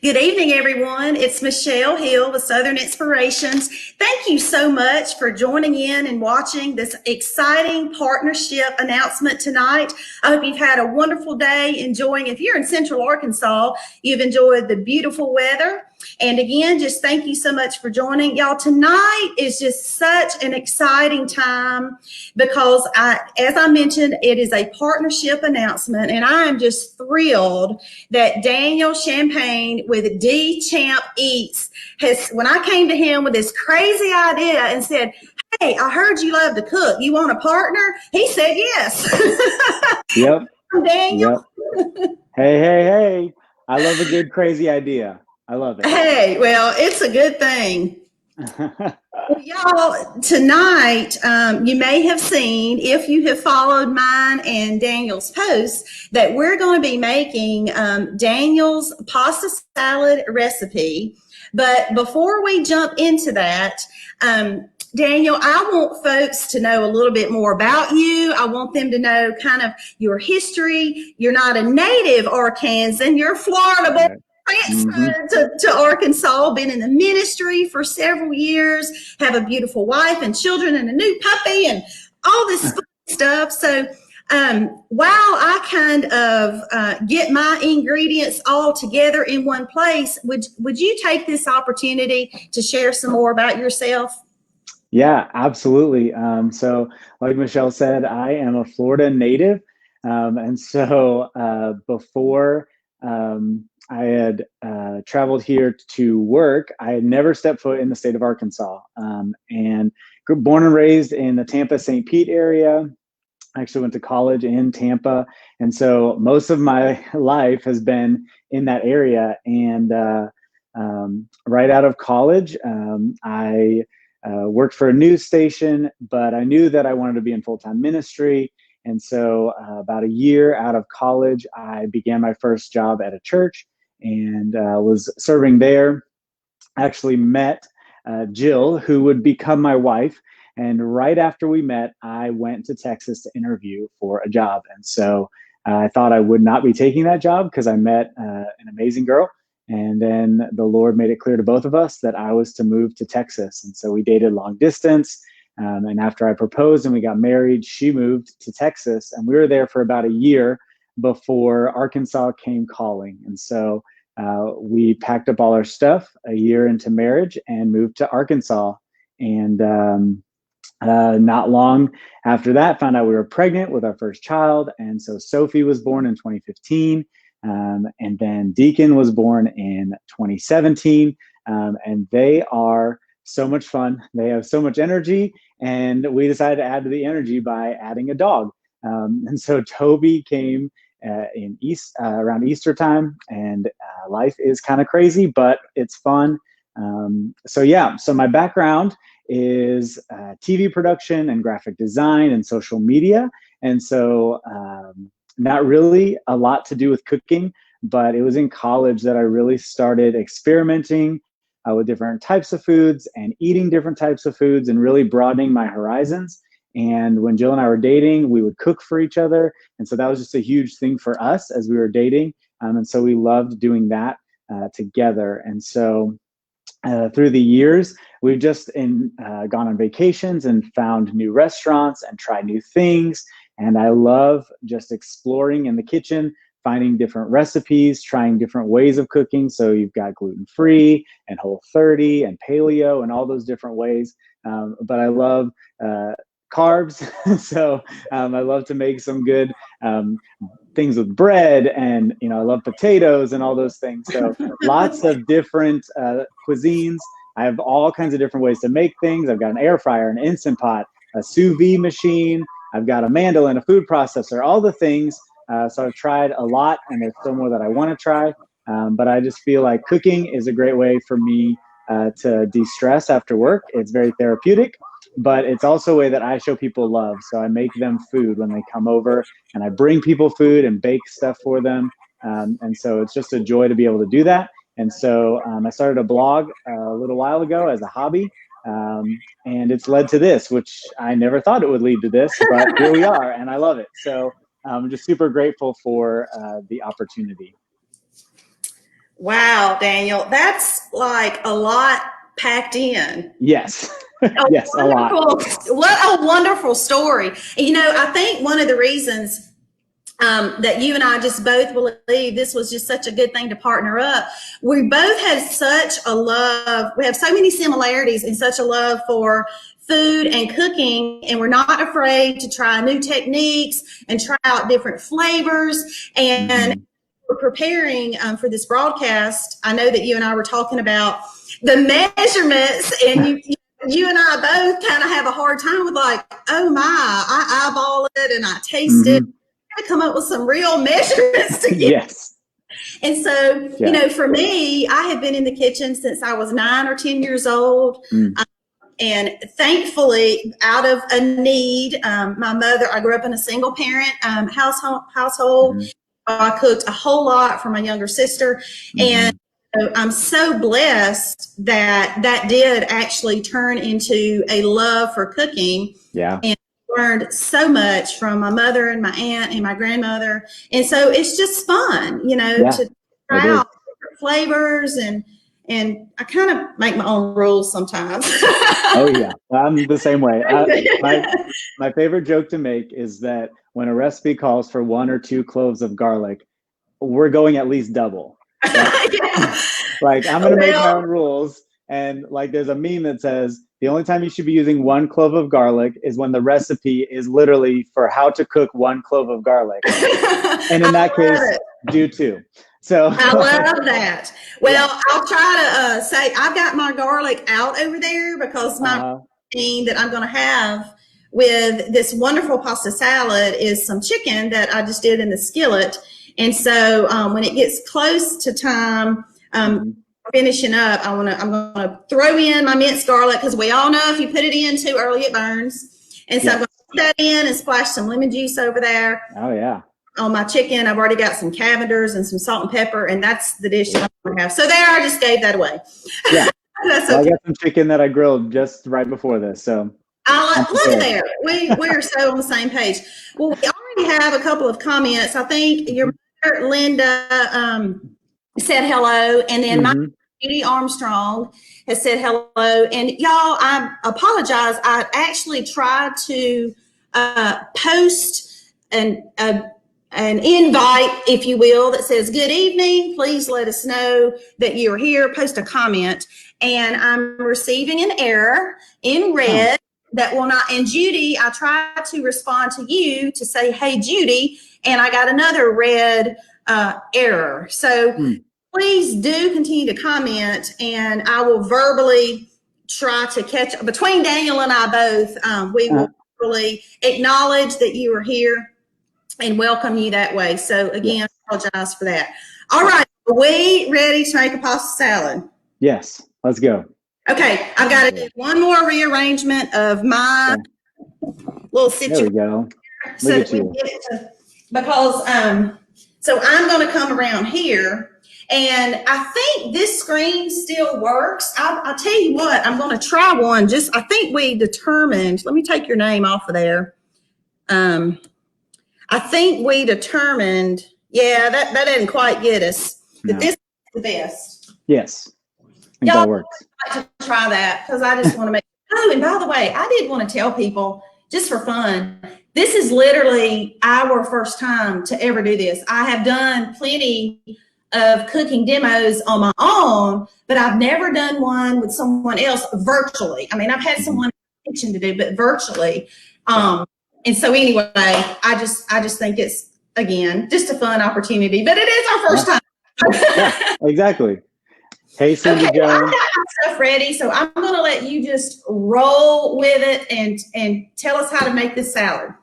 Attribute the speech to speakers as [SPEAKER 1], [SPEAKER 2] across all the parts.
[SPEAKER 1] Good evening, everyone. It's Michelle Hill with Southern Inspirations. Thank you so much for joining in and watching this exciting partnership announcement tonight. I hope you've had a wonderful day enjoying. If you're in Central Arkansas, you've enjoyed the beautiful weather. And again, just thank you so much for joining. Y'all, tonight is just such an exciting time because as I mentioned, it is a partnership announcement, and I am just thrilled that Daniel Champagne with DCHAMP Eats when I came to him with this crazy idea and said, "Hey, I heard you love to cook. You want a partner?" He said yes.
[SPEAKER 2] Yep.
[SPEAKER 1] Daniel.
[SPEAKER 2] Yep. Hey. I love a good crazy idea. I love it.
[SPEAKER 1] Hey, well, it's a good thing. Well, y'all, tonight, you may have seen, if you have followed mine and Daniel's posts, that we're going to be making Daniel's pasta salad recipe. But before we jump into that, Daniel, I want folks to know a little bit more about you. I want them to know kind of your history. You're not a native Arkansan, you're Florida boy. Transferred to Arkansas, been in the ministry for several years, have a beautiful wife and children and a new puppy and all this fun stuff. So while I kind of get my ingredients all together in one place, would you take this opportunity to share some more about yourself?
[SPEAKER 2] Yeah, absolutely. So like Michelle said, I am a Florida native. Before I had traveled here to work, I had never stepped foot in the state of Arkansas. And born and raised in the Tampa, St. Pete area. I actually went to college in Tampa. And so most of my life has been in that area. And right out of college, I worked for a news station, but I knew that I wanted to be in full-time ministry. And so about a year out of college, I began my first job at a church and was serving there. Actually met Jill, who would become my wife. And right after we met, I went to Texas to interview for a job. And so I thought I would not be taking that job because I met an amazing girl. And then the Lord made it clear to both of us that I was to move to Texas. And so we dated long distance. And after I proposed and we got married, she moved to Texas. And we were there for about a year before Arkansas came calling. And so we packed up all our stuff a year into marriage and moved to Arkansas. And not long after that, found out we were pregnant with our first child. And so Sophie was born in 2015. And then Deacon was born in 2017. And they are so much fun. They have so much energy. And we decided to add to the energy by adding a dog. And so Toby came around Easter time, and life is kind of crazy, but it's fun. So my background is TV production and graphic design and social media. And so not really a lot to do with cooking, but it was in college that I really started experimenting with different types of foods and eating different types of foods and really broadening my horizons. And when Jill and I were dating, we would cook for each other. And so that was just a huge thing for us as we were dating. And so we loved doing that together. And so through the years, we've just gone on vacations and found new restaurants and tried new things. And I love just exploring in the kitchen, finding different recipes, trying different ways of cooking. So you've got gluten-free and Whole30 and paleo and all those different ways. But I love carbs. So I love to make some good things with bread, and I love potatoes and all those things. So lots of different cuisines. I have all kinds of different ways to make things. I've got an air fryer, an Instant Pot, a sous vide machine. I've got a mandolin, a food processor, all the things. So I've tried a lot, and there's still more that I want to try. But I just feel like cooking is a great way for me to de-stress after work. It's very therapeutic, but it's also a way that I show people love. So I make them food when they come over, and I bring people food and bake stuff for them. And so it's just a joy to be able to do that. And so I started a blog a little while ago as a hobby. And it's led to this, which I never thought it would lead to this, but here we are, and I love it. So I'm just super grateful for the opportunity.
[SPEAKER 1] Wow, Daniel, that's like a lot packed in.
[SPEAKER 2] Yes. Yes, a lot.
[SPEAKER 1] What a wonderful story. And, you know, I think one of the reasons that you and I just both believe this was just such a good thing to partner up. We both had such a love. We have so many similarities and such a love for food and cooking, and we're not afraid to try new techniques and try out different flavors. And we're preparing for this broadcast. I know that you and I were talking about the measurements, and you and I both kind of have a hard time with like, oh my, I eyeball it and I taste it. To come up with some real measurements to get.
[SPEAKER 2] Yes.
[SPEAKER 1] And so, you know, for me, I have been in the kitchen since I was 9 or 10 years old. And thankfully, out of a need, my mother, I grew up in a single parent household. I cooked a whole lot for my younger sister. And I'm so blessed that that did actually turn into a love for cooking.
[SPEAKER 2] Yeah.
[SPEAKER 1] And learned so much from my mother and my aunt and my grandmother. And so it's just fun, you know, to try out different flavors, and I kind of make my own rules sometimes.
[SPEAKER 2] Oh yeah, I'm the same way. My favorite joke to make is that when a recipe calls for 1 or 2 cloves of garlic, we're going at least double. Like I'm going to make my own rules. And like there's a meme that says, the only time you should be using 1 clove of garlic is when the recipe is literally for how to cook 1 clove of garlic. And in that case, do 2. So
[SPEAKER 1] I love that. Well, I'll try to say I've got my garlic out over there because my protein that I'm going to have with this wonderful pasta salad is some chicken that I just did in the skillet. And so when it gets close to time, finishing up, I'm gonna throw in my minced garlic, because we all know if you put it in too early, it burns. And so I'm gonna put that in and splash some lemon juice over there.
[SPEAKER 2] Oh yeah.
[SPEAKER 1] On my chicken, I've already got some Cavenders and some salt and pepper, and that's the dish that I'm gonna have. So there, I just gave that away.
[SPEAKER 2] Yeah. That's okay. I got some chicken that I grilled just right before this, so.
[SPEAKER 1] Look at there. We're so on the same page. Well, we already have a couple of comments. I think your mother, Linda, said hello, and then my Judy Armstrong has said hello. And y'all, I apologize. I actually tried to post an invite, if you will, that says, good evening. Please let us know that you're here. Post a comment. And I'm receiving an error in red that will not. And Judy, I tried to respond to you to say, hey, Judy, and I got another red error. So please do continue to comment, and I will verbally try to catch up. Between Daniel and I both, we will verbally acknowledge that you are here and welcome you that way. So again, I apologize for that. All right, are we ready to make a pasta salad?
[SPEAKER 2] Yes, let's go.
[SPEAKER 1] Okay, I've got to do one more rearrangement of my little situation.
[SPEAKER 2] There we go.
[SPEAKER 1] So that we get to, because so I'm going to come around here. And I think this screen still works. I'll tell you what, I'm going to try one. I think we determined, let me take your name off of there. I think we determined, that didn't quite get us, that this is the best.
[SPEAKER 2] Yes, I think that works.
[SPEAKER 1] I'd like to try that, because I just want to make, and by the way, I did want to tell people, just for fun, this is literally our first time to ever do this. I have done plenty of cooking demos on my own, but I've never done one with someone else virtually. I mean, I've had someone in the kitchen to do, but virtually. And so anyway, I just think it's, again, just a fun opportunity, but it is our first time.
[SPEAKER 2] Yeah, exactly. Hey, Cindy Jones.
[SPEAKER 1] Well, I've got my stuff ready, so I'm going to let you just roll with it and tell us how to make this salad.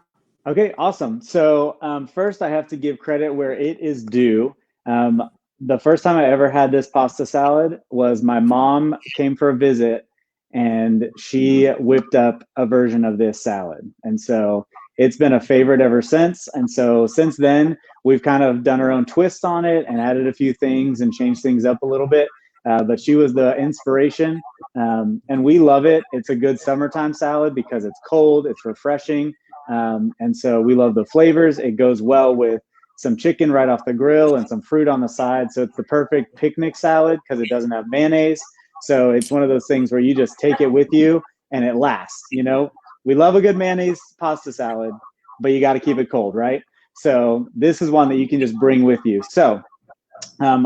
[SPEAKER 2] Okay, awesome. So first, I have to give credit where it is due. The first time I ever had this pasta salad was my mom came for a visit, and she whipped up a version of this salad. And so it's been a favorite ever since. And so since then, we've kind of done our own twist on it and added a few things and changed things up a little bit. But she was the inspiration, and we love it. It's a good summertime salad because it's cold, it's refreshing. And so we love the flavors. It goes well with some chicken right off the grill and some fruit on the side. So it's the perfect picnic salad because it doesn't have mayonnaise. So it's one of those things where you just take it with you and it lasts. You know, we love a good mayonnaise pasta salad, but you got to keep it cold, right? So this is one that you can just bring with you. So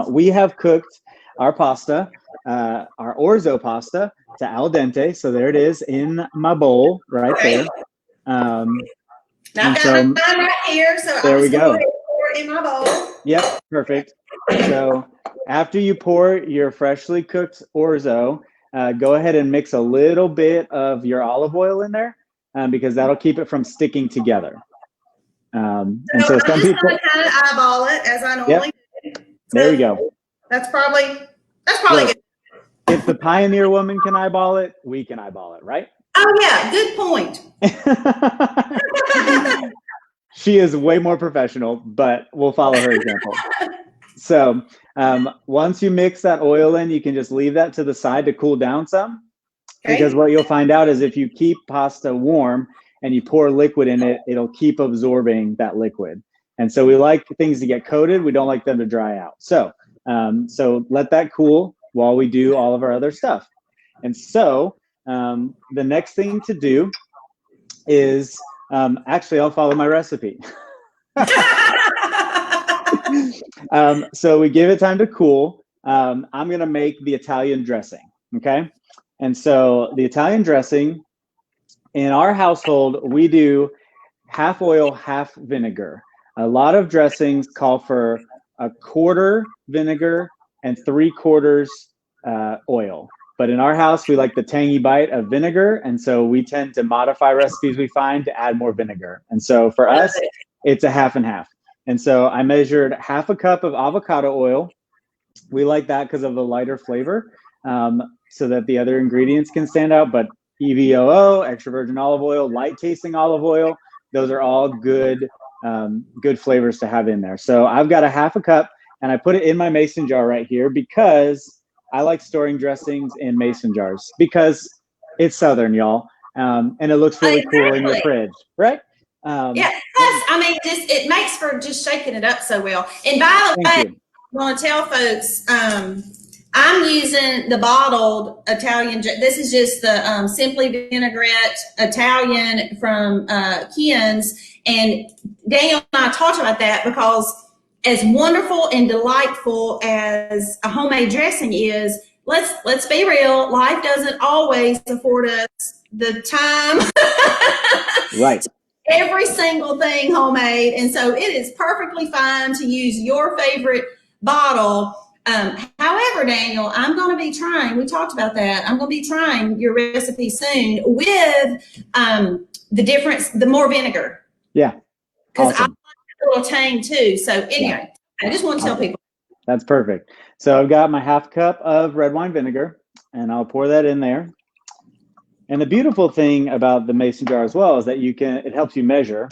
[SPEAKER 2] we have cooked our pasta, our orzo pasta, to al dente. So there it is in my bowl right there.
[SPEAKER 1] Now I've got mine right here, so
[SPEAKER 2] there we go.
[SPEAKER 1] Pour it in my bowl.
[SPEAKER 2] Yep, perfect. So after you pour your freshly cooked orzo, go ahead and mix a little bit of your olive oil in there because that'll keep it from sticking together. And so some people
[SPEAKER 1] kind of eyeball it as I normally do. So
[SPEAKER 2] there we go.
[SPEAKER 1] That's probably good.
[SPEAKER 2] If the pioneer woman can eyeball it, we can eyeball it, right?
[SPEAKER 1] Oh yeah, good point.
[SPEAKER 2] She is way more professional, but we'll follow her example. So once you mix that oil in, you can just leave that to the side to cool down some. Okay. Because what you'll find out is if you keep pasta warm and you pour liquid in it, it'll keep absorbing that liquid. And so we like things to get coated. We don't like them to dry out. So let that cool while we do all of our other stuff. And so the next thing to do is actually I'll follow my recipe. So we give it time to cool. I'm going to make the Italian dressing. Okay. And so the Italian dressing in our household, we do half oil, half vinegar. A lot of dressings call for a quarter vinegar and 3/4 oil. But in our house, we like the tangy bite of vinegar. And so we tend to modify recipes we find to add more vinegar. And so for us, it's a half and half. And so I measured half a cup of avocado oil. We like that because of the lighter flavor, so that the other ingredients can stand out. But EVOO, extra virgin olive oil, light tasting olive oil, those are all good flavors to have in there. So I've got a half a cup and I put it in my mason jar right here because I like storing dressings in mason jars because it's Southern, y'all. And it looks really cool in your fridge, right?
[SPEAKER 1] Yeah, plus, I mean, it makes for just shaking it up so well. And by the way, I want to tell folks, I'm using the bottled Italian. This is just the Simply Vinaigrette Italian from Ken's. And Daniel and I talked about that because as wonderful and delightful as a homemade dressing is, let's be real, life doesn't always afford us the time.
[SPEAKER 2] Right.
[SPEAKER 1] Every single thing homemade. And so it is perfectly fine to use your favorite bottle. However, Daniel, I'm going to be trying, we talked about that, I'm going to be trying your recipe soon with the more vinegar.
[SPEAKER 2] Yeah.
[SPEAKER 1] Because I like a little tang too. So anyway, I just want to tell people.
[SPEAKER 2] That's perfect. So I've got my half cup of red wine vinegar and I'll pour that in there. And the beautiful thing about the mason jar as well is that it helps you measure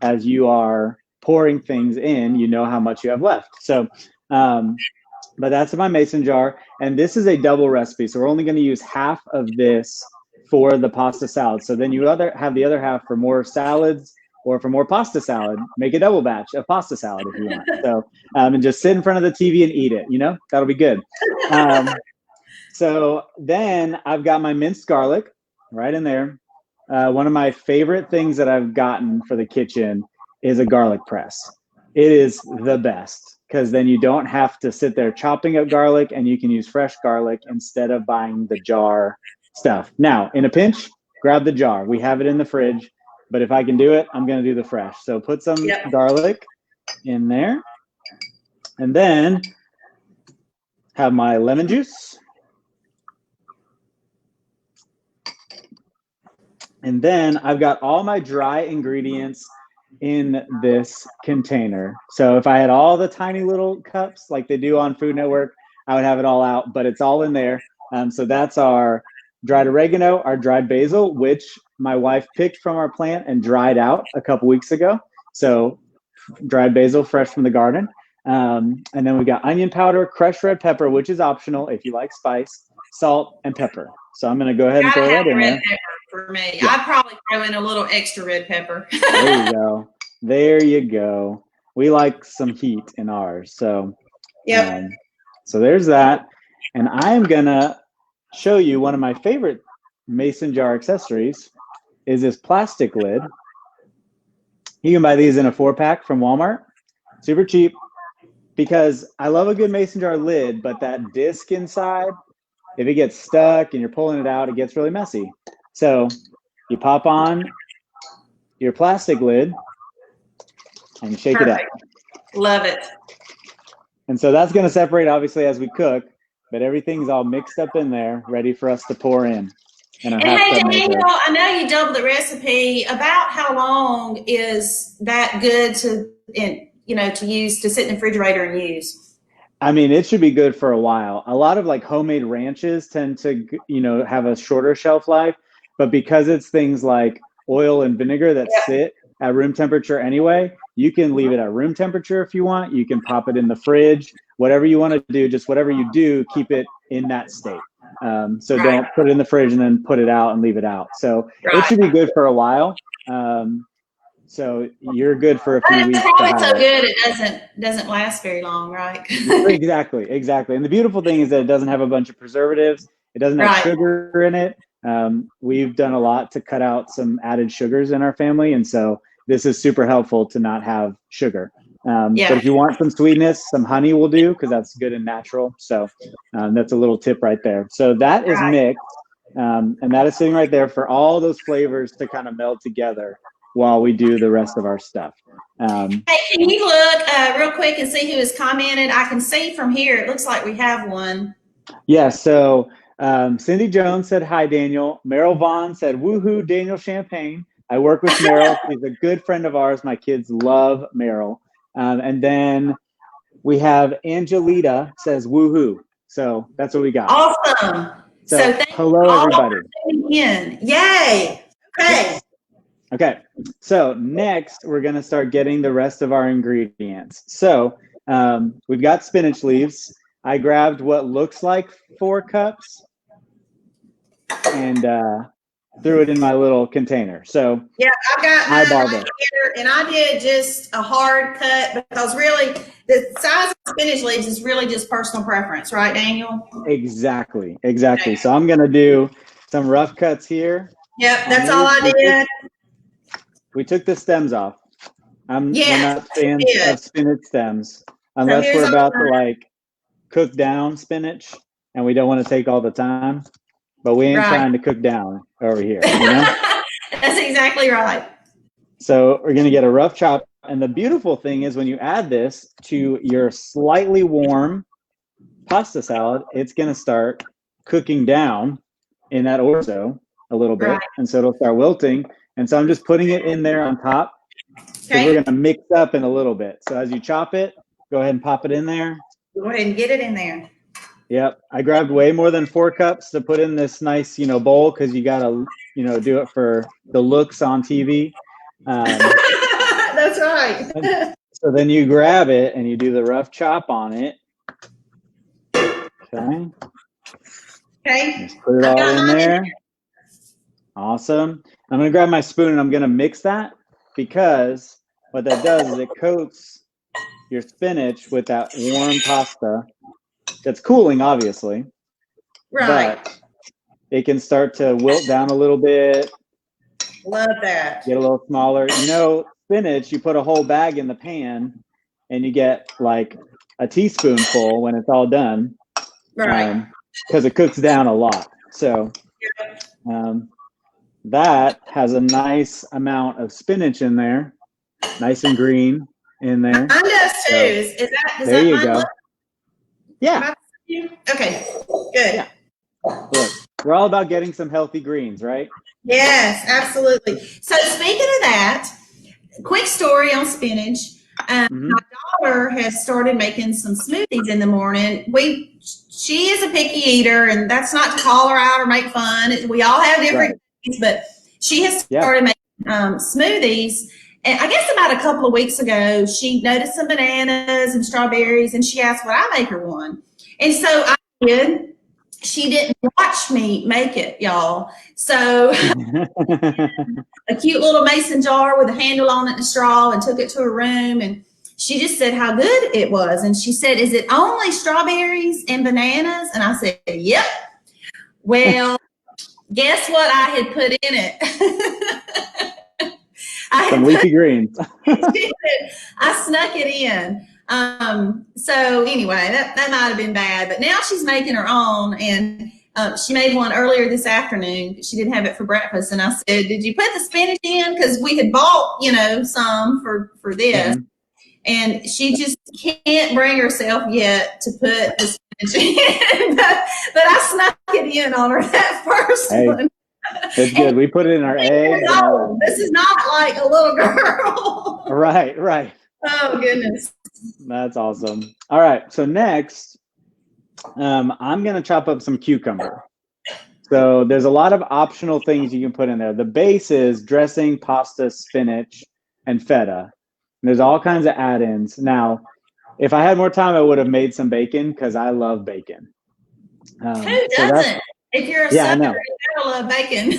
[SPEAKER 2] as you are pouring things in, you know how much you have left. So, but that's in my mason jar. And this is a double recipe. So we're only going to use half of this for the pasta salad. So then you have the other half for more salads or for more pasta salad. Make a double batch of pasta salad if you want. So, and just sit in front of the TV and eat it, that'll be good. So then I've got my minced garlic right in there. One of my favorite things that I've gotten for the kitchen is a garlic press. It is the best because then you don't have to sit there chopping up garlic and you can use fresh garlic instead of buying the jar stuff. Now, in a pinch, grab the jar. We have it in the fridge, but if I can do it, I'm going to do the fresh. So put some garlic in there and then have my lemon juice. And then I've got all my dry ingredients in this container. So if I had all the tiny little cups like they do on Food Network, I would have it all out, but it's all in there. So that's our dried oregano, our dried basil, which my wife picked from our plant and dried out a couple weeks ago. So dried basil, fresh from the garden. And then we got onion powder, crushed red pepper, which is optional if you like spice, salt, and pepper. So I'm going to go ahead and throw that in there.
[SPEAKER 1] For me, I'd probably throw in a little extra red pepper.
[SPEAKER 2] There you go. There you go. we like some heat in ours. So,
[SPEAKER 1] Yep.
[SPEAKER 2] So there's that. And I'm gonna show you one of my favorite mason jar accessories is this plastic lid. You can buy these in a 4-pack from Walmart, super cheap, because I love a good mason jar lid, but that disc inside, if it gets stuck and you're pulling it out, it gets really messy. So you pop on your plastic lid and you shake
[SPEAKER 1] Perfect.
[SPEAKER 2] it up.
[SPEAKER 1] Love it.
[SPEAKER 2] And so that's going to separate, obviously, as we cook, but everything's all mixed up in there, ready for us to pour in.
[SPEAKER 1] And hey, Daniel, I know you doubled the recipe. About how long is that good to, to use, to sit in the refrigerator and use?
[SPEAKER 2] I mean, it should be good for a while. A lot of like homemade ranches tend to, have a shorter shelf life, but because it's things like oil and vinegar that sit at room temperature anyway, you can leave it at room temperature if you want. You can pop it in the fridge, whatever you want to do, just whatever you do, keep it in that state. So don't put it in the fridge and then put it out and leave it out. So it should be good for a while. So you're good for a few weeks.
[SPEAKER 1] It's probably so good it doesn't last very long, right?
[SPEAKER 2] Exactly. And the beautiful thing is that it doesn't have a bunch of preservatives. It doesn't have sugar in it. We've done a lot to cut out some added sugars in our family, and so this is super helpful to not have sugar. But if you want some sweetness, some honey will do, because that's good and natural. So that's a little tip right there. So that is mixed, and that is sitting right there for all those flavors to kind of meld together while we do the rest of our stuff.
[SPEAKER 1] Hey, can you look real quick and see who has commented? I can see from here, it looks like we have one.
[SPEAKER 2] Yeah, so Cindy Jones said, hi, Daniel. Meryl Vaughn said, woohoo, Daniel Champagne. I work with Meryl. She's a good friend of ours. My kids love Meryl. And then we have Angelita says, woohoo. So that's what we got.
[SPEAKER 1] Awesome.
[SPEAKER 2] So hello, everybody.
[SPEAKER 1] Yay. Okay.
[SPEAKER 2] Okay, so next we're gonna start getting the rest of our ingredients. So we've got spinach leaves. I grabbed what looks like 4 cups and threw it in my little container. So
[SPEAKER 1] yeah, I've got mine right here, and I did just a hard cut because really the size of spinach leaves is really just personal preference, right, Daniel?
[SPEAKER 2] Exactly. Okay. So I'm gonna do some rough cuts here.
[SPEAKER 1] Yep, that's all I did.
[SPEAKER 2] We took the stems off. We're not fans of spinach stems unless we're about to like cook down spinach and we don't want to take all the time, but we ain't trying to cook down over here,
[SPEAKER 1] That's exactly right.
[SPEAKER 2] So we're going to get a rough chop. And the beautiful thing is when you add this to your slightly warm pasta salad, it's going to start cooking down in that orzo a little bit. And so it'll start wilting. And so I'm just putting it in there on top. So we're going to mix up in a little bit. So as you chop it, go ahead and pop it in there.
[SPEAKER 1] Go ahead and get it in there.
[SPEAKER 2] Yep. I grabbed way more than 4 cups to put in this nice, bowl, because you got to, do it for the looks on TV.
[SPEAKER 1] That's right.
[SPEAKER 2] So then you grab it and you do the rough chop on it. Okay. Just put it all in there. Awesome. I'm going to grab my spoon and I'm going to mix that, because what that does is it coats your spinach with that warm pasta that's cooling, obviously. But it can start to wilt down a little bit.
[SPEAKER 1] Love that.
[SPEAKER 2] Get a little smaller. Spinach, you put a whole bag in the pan and you get like a teaspoonful when it's all done. Because it cooks down a lot. So that has a nice amount of spinach in there. Nice and green in there.
[SPEAKER 1] Mine does too. Does
[SPEAKER 2] there
[SPEAKER 1] that
[SPEAKER 2] you go. Yeah.
[SPEAKER 1] Okay, good.
[SPEAKER 2] Yeah. Look, we're all about getting some healthy greens, right?
[SPEAKER 1] Yes, absolutely. So speaking of that, quick story on spinach. My daughter has started making some smoothies in the morning. She is a picky eater, and that's not to call her out or make fun. We all have different things, but she has started making smoothies. And I guess about a couple of weeks ago, she noticed some bananas and strawberries, and she asked would I make her one. And so I did. She didn't watch me make it, y'all. So a cute little mason jar with a handle on it and a straw, and took it to her room. And she just said how good it was. And she said, is it only strawberries and bananas? And I said, yep. Well, guess what I had put in it?
[SPEAKER 2] Some leafy greens.
[SPEAKER 1] I snuck it in. So anyway, that might have been bad, but now she's making her own, and she made one earlier this afternoon. She didn't have it for breakfast, and I said, "Did you put the spinach in?" Because we had bought, some for this, and she just can't bring herself yet to put the spinach in. but I snuck it in on her that first one.
[SPEAKER 2] It's good. We put it in our eggs.
[SPEAKER 1] This is not like a little girl.
[SPEAKER 2] Right.
[SPEAKER 1] Oh, goodness.
[SPEAKER 2] That's awesome. All right. So next, I'm going to chop up some cucumber. So there's a lot of optional things you can put in there. The base is dressing, pasta, spinach, and feta. And there's all kinds of add-ins. Now, if I had more time, I would have made some bacon because I love bacon.
[SPEAKER 1] Who doesn't? If you're a Southerner, you gotta love bacon.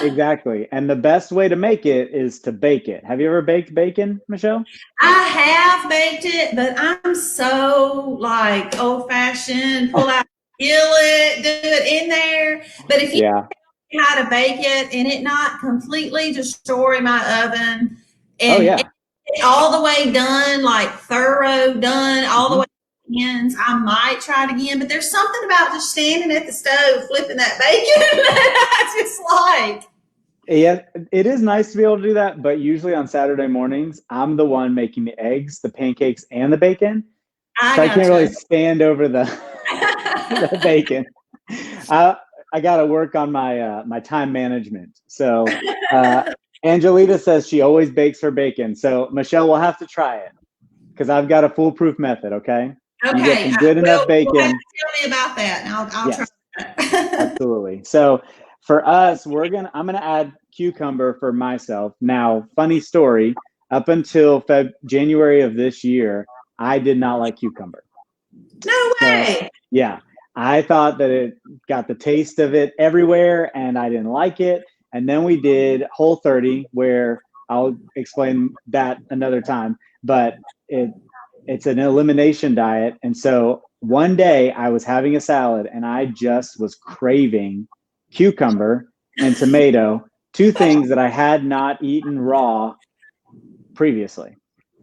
[SPEAKER 2] Exactly. And the best way to make it is to bake it. Have you ever baked bacon, Michelle?
[SPEAKER 1] I have baked it, but I'm so like old-fashioned, pull out, peel it, do it in there. But if you know how to bake it and it not completely destroy my oven, and all the way done, like thorough done, all the way ends, I might try it again, but there's something about just standing at the stove flipping that bacon that I just like.
[SPEAKER 2] Yeah, it is nice to be able to do that, but usually on Saturday mornings, I'm the one making the eggs, the pancakes, and the bacon. So I can't really stand over the bacon. I got to work on my my time management. So Angelita says she always bakes her bacon. So Michelle will have to try it because I've got a foolproof method, okay?
[SPEAKER 1] Okay,
[SPEAKER 2] you get some good enough bacon.
[SPEAKER 1] Tell me about that, and I'll try that.
[SPEAKER 2] Absolutely. So for us, I'm gonna add cucumber for myself. Now, funny story. Up until January of this year, I did not like cucumber.
[SPEAKER 1] No way.
[SPEAKER 2] So, I thought that it got the taste of it everywhere, and I didn't like it. And then we did Whole30, where I'll explain that another time. But it's an elimination diet. And so one day I was having a salad and I just was craving cucumber and tomato, two things that I had not eaten raw previously.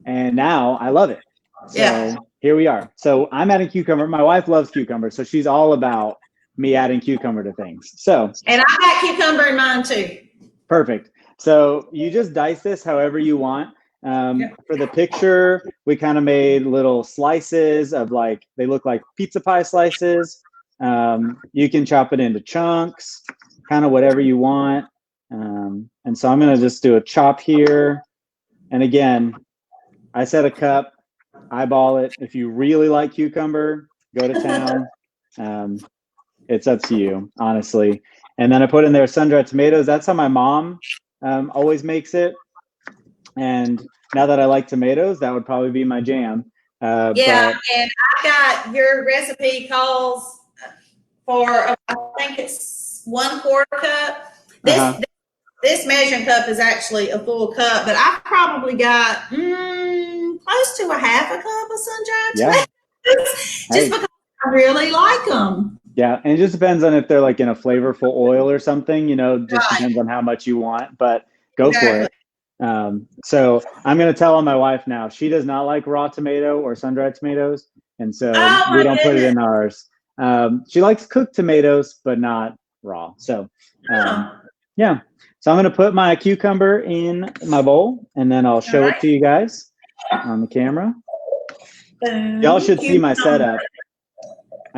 [SPEAKER 2] And now I love it. So here we are. So I'm adding cucumber. My wife loves cucumber, so she's all about me adding cucumber to things. So
[SPEAKER 1] and I got cucumber in mine too.
[SPEAKER 2] Perfect. So you just dice this however you want. For the picture, we kind of made little slices of they look like pizza pie slices. You can chop it into chunks, kind of whatever you want. And so I'm going to just do a chop here. And again, I said a cup, eyeball it. If you really like cucumber, go to town. It's up to you, honestly. And then I put in there sun-dried tomatoes. That's how my mom always makes it. And now that I like tomatoes, that would probably be my jam.
[SPEAKER 1] And I got your recipe calls for, I think it's 1/4 cup. This measuring cup is actually a full cup, but I probably got close to a 1/2 cup of sun-dried tomatoes, just because I really like them.
[SPEAKER 2] Yeah, and it just depends on if they're in a flavorful oil or something, just depends on how much you want, but go for it. So I'm going to tell on my wife now. She does not like raw tomato or sun-dried tomatoes, and so we don't put it in ours. She likes cooked tomatoes, but not raw. So so I'm going to put my cucumber in my bowl, and then I'll show it to you guys on the camera. Y'all should see my setup.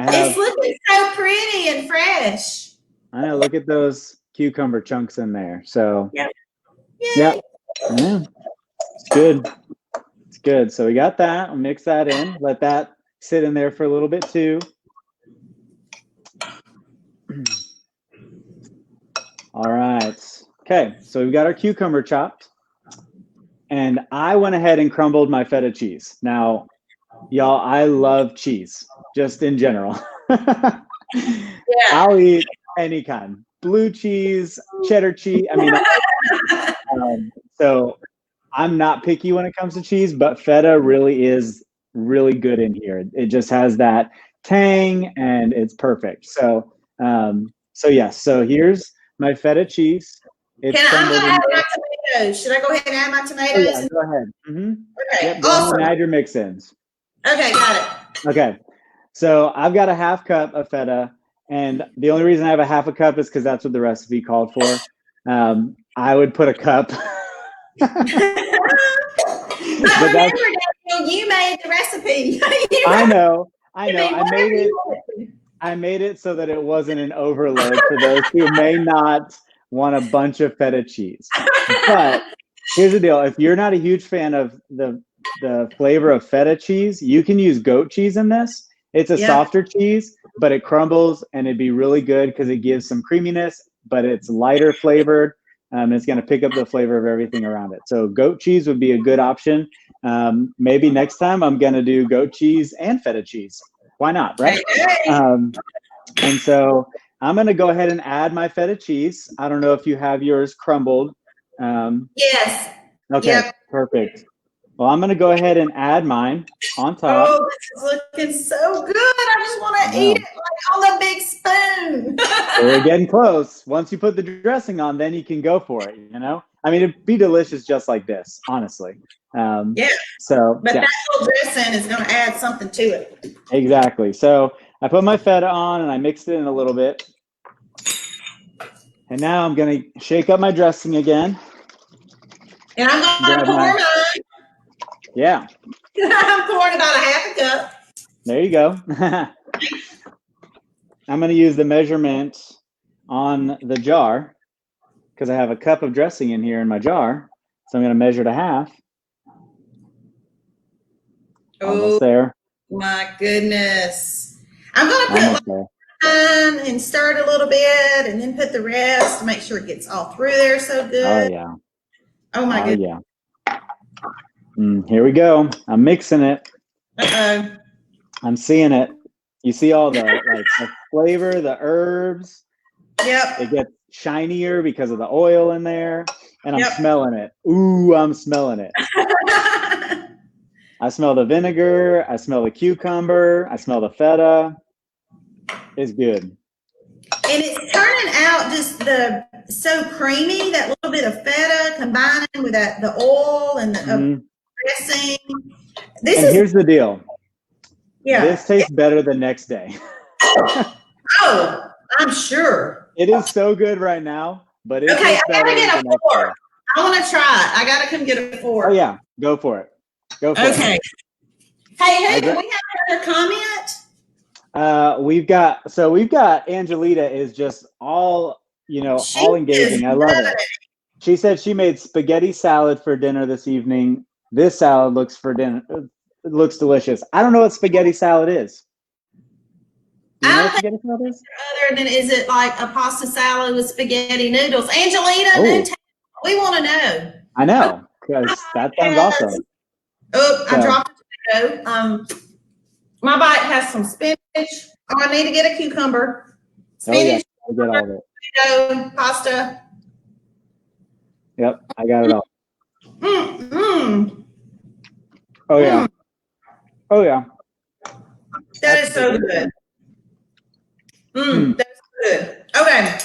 [SPEAKER 1] It's looking so pretty and fresh.
[SPEAKER 2] I know. Look at those cucumber chunks in there. So
[SPEAKER 1] yeah,
[SPEAKER 2] it's good. It's good. So we got that. I'll mix that in. Let that sit in there for a little bit too. All right. Okay. So we've got our cucumber chopped, and I went ahead and crumbled my feta cheese. Now, y'all, I love cheese, just in general. I'll eat any kind. Blue cheese, cheddar cheese. I mean, so I'm not picky when it comes to cheese, but feta really is really good in here. It just has that tang and it's perfect. So, so yes, so here's my feta cheese. It's
[SPEAKER 1] I'm
[SPEAKER 2] crumbled
[SPEAKER 1] gonna
[SPEAKER 2] in
[SPEAKER 1] add
[SPEAKER 2] there.
[SPEAKER 1] my tomatoes. Should I go ahead and add my
[SPEAKER 2] Oh
[SPEAKER 1] tomatoes?
[SPEAKER 2] yeah, go ahead.
[SPEAKER 1] Okay,
[SPEAKER 2] Yep, go ahead and
[SPEAKER 1] awesome.
[SPEAKER 2] add your mix-ins.
[SPEAKER 1] Okay, got it.
[SPEAKER 2] Okay, so I've got a half cup of feta, and the only reason I have a half a cup is because that's what the recipe called for. I would put a cup.
[SPEAKER 1] But
[SPEAKER 2] But that's,
[SPEAKER 1] remember, Daniel, you made the recipe.
[SPEAKER 2] I know, I know.
[SPEAKER 1] I mean,
[SPEAKER 2] I made it so that it wasn't an overload for those who may not want a bunch of feta cheese. But here's the deal: if you're not a huge fan of the flavor of feta cheese, you can use goat cheese in this. It's a
[SPEAKER 1] yeah.
[SPEAKER 2] softer cheese, but it crumbles and it'd be really good because it gives some creaminess, but it's lighter flavored. And it's going to pick up the flavor of everything around it. So goat cheese would be a good option. Maybe next time I'm going to do goat cheese and feta cheese. Why not, right? And so I'm going to go ahead and add my feta cheese. I don't know if you have yours crumbled.
[SPEAKER 1] Yes.
[SPEAKER 2] Okay,
[SPEAKER 1] Yep.
[SPEAKER 2] perfect. Well, I'm going to go ahead and add mine on top.
[SPEAKER 1] Oh, this is looking so good. I just want to eat it like on the big spoon.
[SPEAKER 2] We're getting close. Once you put the dressing on, then you can go for it, you know? I mean, it'd be delicious just like this, honestly.
[SPEAKER 1] Yeah.
[SPEAKER 2] So,
[SPEAKER 1] But
[SPEAKER 2] yeah.
[SPEAKER 1] that little dressing is going to add something to it.
[SPEAKER 2] Exactly. So I put my feta on and I mixed it in a little bit. And now I'm going to shake up my dressing again.
[SPEAKER 1] And I'm going to pour mine.
[SPEAKER 2] Yeah.
[SPEAKER 1] I'm pouring about a half a cup.
[SPEAKER 2] There you go. I'm going to use the measurement on the jar because I have a cup of dressing in here in my jar. So I'm going to measure to half. Almost there.
[SPEAKER 1] My goodness. I'm going to put mine and stir it a little bit and then put the rest to make sure it gets all through there so good.
[SPEAKER 2] Oh, yeah.
[SPEAKER 1] Oh, my goodness.
[SPEAKER 2] Yeah. Here we go. I'm mixing it.
[SPEAKER 1] Uh-oh.
[SPEAKER 2] I'm seeing it. You see all the the flavor, the herbs.
[SPEAKER 1] Yep.
[SPEAKER 2] It gets shinier because of the oil in there. And I'm smelling it. Ooh, I'm smelling it. I smell the vinegar. I smell the cucumber. I smell the feta. It's good.
[SPEAKER 1] And it's turning out just so creamy, that little bit of feta combining with the oil and the dressing.
[SPEAKER 2] Here's the deal.
[SPEAKER 1] Yeah.
[SPEAKER 2] This tastes better the next day.
[SPEAKER 1] Oh, I'm sure.
[SPEAKER 2] It is so good right now, but it
[SPEAKER 1] okay, I gotta get a fork.
[SPEAKER 2] Day.
[SPEAKER 1] I want to try it. I gotta come get a fork.
[SPEAKER 2] Oh yeah, go for it. Go for it.
[SPEAKER 1] Okay. Hey, do we have another comment?
[SPEAKER 2] We've got Angelita is just all all engaging. I love it. She said she made spaghetti salad for dinner this evening. This salad looks delicious. I don't know what spaghetti salad is. Do you know what spaghetti salad is?
[SPEAKER 1] Other than, is it like a pasta salad with spaghetti noodles? Angelita, we want to know.
[SPEAKER 2] I know, because that sounds awesome.
[SPEAKER 1] Oh, I dropped a tomato. My bite has some spinach. Oh, I need to get a cucumber. Spinach.
[SPEAKER 2] I get all of it.
[SPEAKER 1] Tomato, pasta.
[SPEAKER 2] Yep, I got it all. Oh yeah. Oh yeah.
[SPEAKER 1] That is so good. That's good. Okay.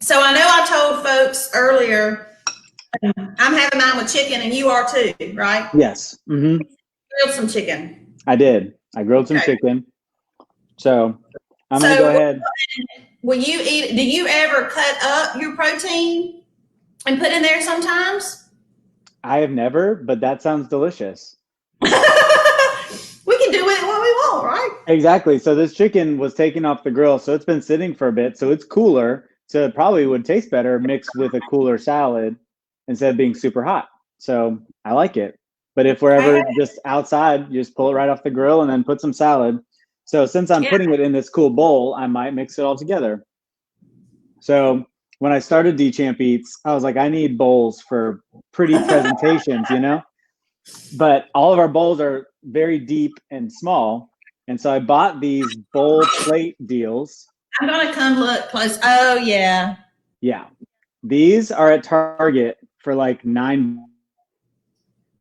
[SPEAKER 1] So I know I told folks earlier I'm having mine with chicken and you are too, right?
[SPEAKER 2] Yes.
[SPEAKER 1] Grilled some chicken.
[SPEAKER 2] I did. I grilled some chicken. So I'm going to go ahead.
[SPEAKER 1] Will you eat? Do you ever cut up your protein and put in there sometimes?
[SPEAKER 2] I have never, but that sounds delicious.
[SPEAKER 1] We can do it what we want, right?
[SPEAKER 2] Exactly. So this chicken was taken off the grill, so it's been sitting for a bit, so it's cooler. So it probably would taste better mixed with a cooler salad instead of being super hot. So I like it. But if we're ever just outside, you just pull it right off the grill and then put some salad. So since I'm putting it in this cool bowl, I might mix it all together. So when I started DCHAMP Eats, I was like, I need bowls for pretty presentations, But all of our bowls are very deep and small. And so I bought these bowl plate deals.
[SPEAKER 1] I'm going to come look close. Oh, yeah.
[SPEAKER 2] Yeah. These are at Target for like $9.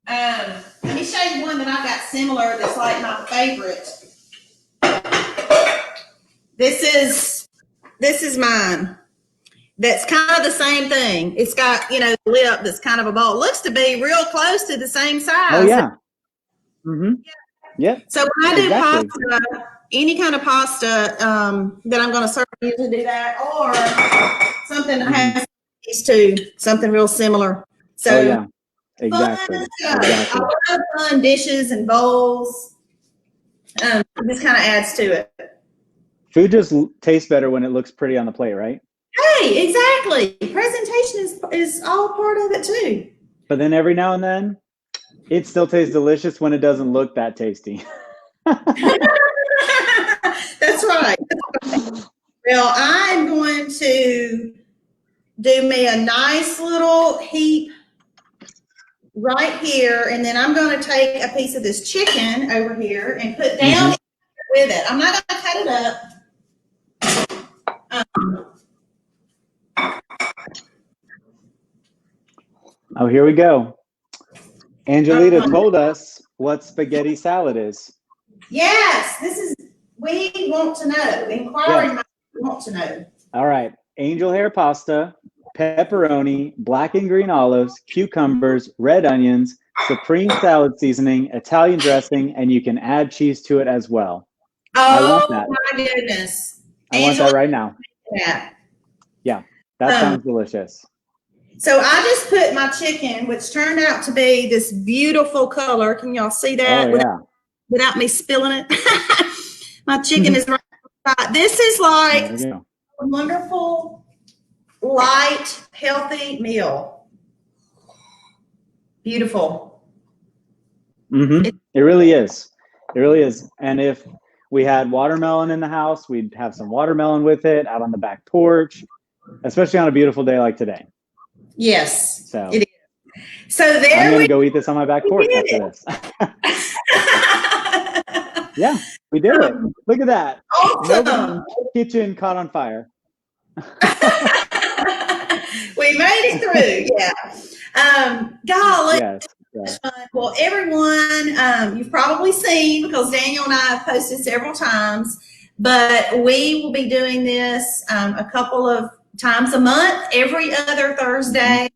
[SPEAKER 1] Let me show you one that I've got similar that's like my favorite. This is mine. That's kind of the same thing. It's got, you know, the lip that's kind of a ball. It looks to be real close to the same size.
[SPEAKER 2] Oh, yeah. Mm-hmm. Yep.
[SPEAKER 1] So when I do
[SPEAKER 2] Exactly.
[SPEAKER 1] pasta, any kind of pasta that I'm going to serve, I usually do that, or something that has these two, something real similar. So
[SPEAKER 2] oh, yeah. Exactly. Exactly.
[SPEAKER 1] I love fun dishes and bowls. This kind of adds to it.
[SPEAKER 2] Food just tastes better when it looks pretty on the plate, right?
[SPEAKER 1] Hey, exactly. Presentation is all part of it too.
[SPEAKER 2] But then every now and then, it still tastes delicious when it doesn't look that tasty.
[SPEAKER 1] That's right. Well, I'm going to do me a nice little heap right here, and then I'm going to take a piece of this chicken over here and put down with it. I'm not going to cut it up.
[SPEAKER 2] Oh, here we go. Angelita told us what spaghetti salad is.
[SPEAKER 1] Yes, we want to know. Inquiring minds want to know.
[SPEAKER 2] All right. Angel hair pasta, pepperoni, black and green olives, cucumbers, red onions, supreme salad seasoning, Italian dressing, and you can add cheese to it as well. I want that.
[SPEAKER 1] My goodness.
[SPEAKER 2] I want that right now.
[SPEAKER 1] Yeah.
[SPEAKER 2] Yeah, that sounds delicious.
[SPEAKER 1] So I just put my chicken, which turned out to be this beautiful color. Can y'all see that?
[SPEAKER 2] Oh,
[SPEAKER 1] without me spilling it. My chicken is right. This is like a wonderful, light, healthy meal. Beautiful.
[SPEAKER 2] It really is. It really is. And if we had watermelon in the house, we'd have some watermelon with it out on the back porch, especially on a beautiful day like today.
[SPEAKER 1] Yes.
[SPEAKER 2] So
[SPEAKER 1] it is. So there
[SPEAKER 2] I'm going to go eat this on my back porch after this. Yeah, we did it. Look at that.
[SPEAKER 1] Awesome.
[SPEAKER 2] No kitchen caught on fire.
[SPEAKER 1] We made it through. Yeah. Golly.
[SPEAKER 2] Yes. Yeah.
[SPEAKER 1] Well, everyone, you've probably seen, because Daniel and I have posted several times, but we will be doing this a couple of times a month, every other Thursday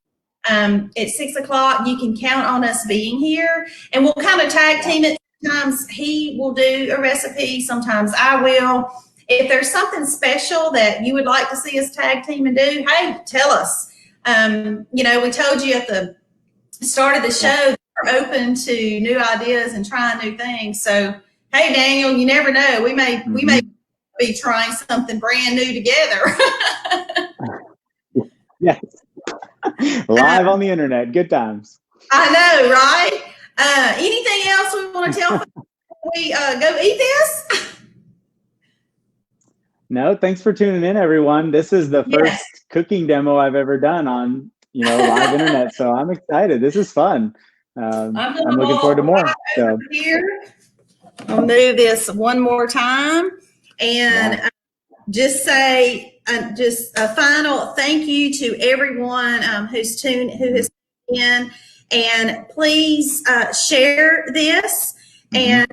[SPEAKER 1] at 6 o'clock. You can count on us being here, and we'll kind of tag team it. Sometimes he will do a recipe, sometimes I will. If there's something special that you would like to see us tag team and do, hey, tell us. You know, we told you at the start of the show that we're open to new ideas and trying new things. So, hey, Daniel, you never know. We may be trying something brand new together.
[SPEAKER 2] Yes. Live on the internet. Good times.
[SPEAKER 1] I know, right? Anything else we want to tell before we go eat this?
[SPEAKER 2] No, thanks for tuning in, everyone. This is the first cooking demo I've ever done on, live internet. So I'm excited. This is fun. I'm looking forward to more. So
[SPEAKER 1] here, I'll move this one more time and just say just a final thank you to everyone who has tuned in, and please share this and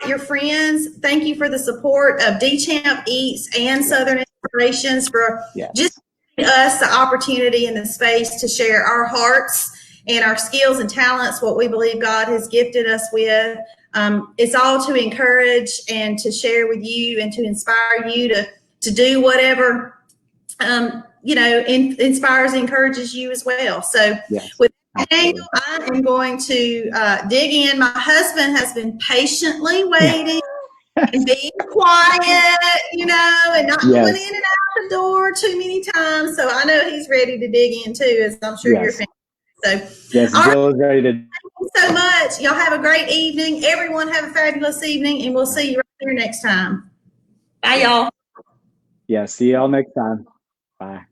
[SPEAKER 1] your friends. Thank you for the support of DCHAMP Eats and Southern Inspirations for just giving us the opportunity and the space to share our hearts and our skills and talents, what we believe God has gifted us with. It's all to encourage and to share with you and to inspire you to do whatever, inspires and encourages you as well. So with that, I am going to dig in. My husband has been patiently waiting and being quiet, and not going in and out the door too many times. So I know he's ready to dig in too, as I'm sure you're saying. So,
[SPEAKER 2] yes, Jill is ready to.
[SPEAKER 1] Thank you so much. Y'all have a great evening. Everyone have a fabulous evening, and we'll see you right here next time. Bye, y'all.
[SPEAKER 2] Yeah, see y'all next time. Bye.